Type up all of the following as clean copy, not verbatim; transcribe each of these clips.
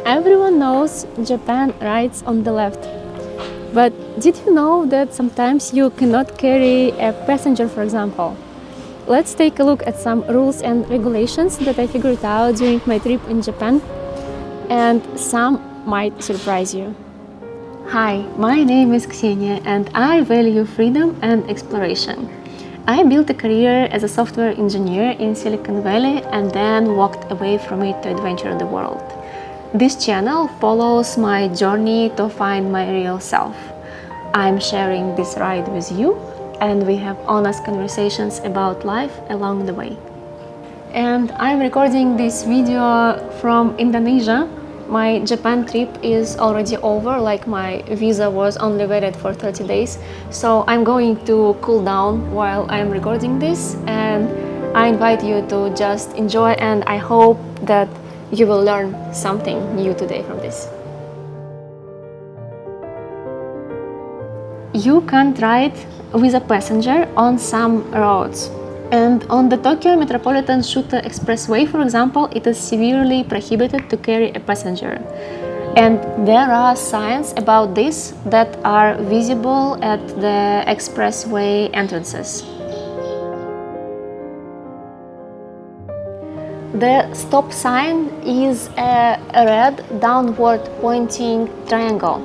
Everyone knows Japan rides on the left. But did you know that sometimes you cannot carry a passenger, for example? Let's take a look at some rules and regulations that I figured out during my trip in Japan, and some might surprise you. Hi, my name is Ksenia and I value freedom and exploration. I built a career as a software engineer in Silicon Valley and then walked away from it to adventure the world. This channel follows my journey to find my real self. I'm sharing this ride with you, and we have honest conversations about life along the way. And I'm recording this video from Indonesia. My Japan trip is already over, like my visa was only valid for 30 days. So I'm going to cool down while I'm recording this, and I invite you to just enjoy, and I hope that you will learn something new today from this. You can't ride with a passenger on some roads. And on the Tokyo Metropolitan Shuta Expressway, for example, it is severely prohibited to carry a passenger. And there are signs about this that are visible at the expressway entrances. The stop sign is a red downward pointing triangle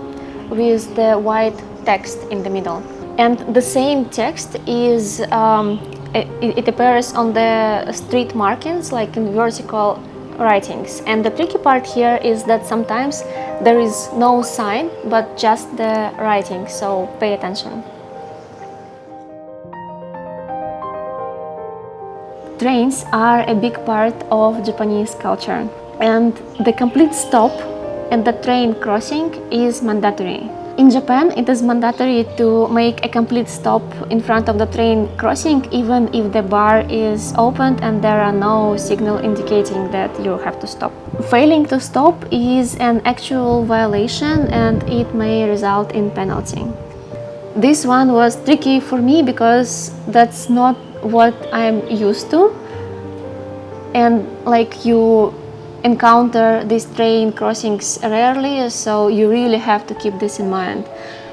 with the white text in the middle. And the same text is it appears on the street markings, like in vertical writings. And the tricky part here is that sometimes there is no sign, but just the writing, so pay attention. Trains are a big part of Japanese culture, and the complete stop and the train crossing is mandatory. In Japan, it is mandatory to make a complete stop in front of the train crossing, even if the bar is opened and there are no signal indicating that you have to stop. Failing to stop is an actual violation and it may result in penalty. This one was tricky for me because that's not what I'm used to, and like you encounter these train crossings rarely, so you really have to keep this in mind.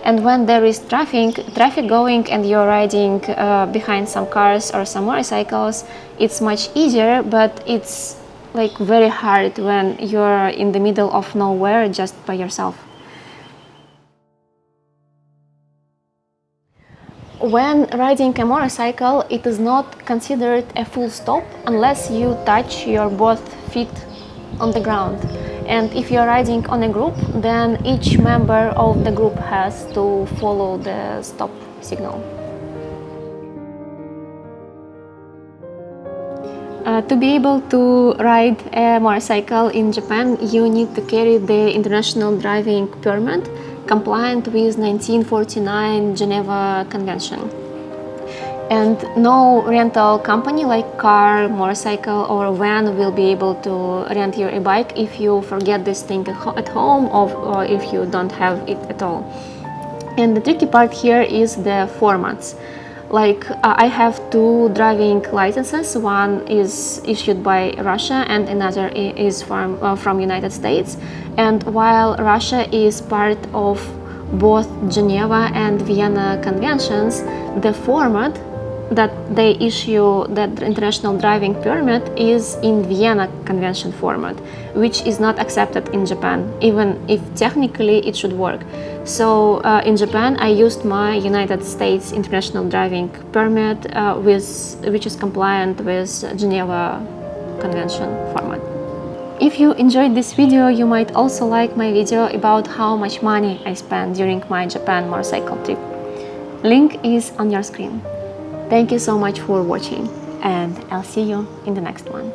And when there is traffic going and you're riding behind some cars or some motorcycles, it's much easier, but it's like very hard when you're in the middle of nowhere just by yourself. When riding a motorcycle, it is not considered a full stop unless you touch your both feet on the ground. And if you're riding on a group, then each member of the group has to follow the stop signal. To be able to ride a motorcycle in Japan, you need to carry the International Driving Permit compliant with 1949 Geneva Convention. And no rental company like car, motorcycle or van will be able to rent your e-bike if you forget this thing at home or if you don't have it at all. And the tricky part here is the formats. Like I have two driving licenses. One is issued by Russia and another is from United States. And while Russia is part of both Geneva and Vienna conventions, the format that they issue that international driving permit is in Vienna Convention format, which is not accepted in Japan, even if technically it should work. So in Japan, I used my United States International Driving Permit, which is compliant with Geneva Convention format. If you enjoyed this video, you might also like my video about how much money I spent during my Japan motorcycle trip. Link is on your screen. Thank you so much for watching, and I'll see you in the next one.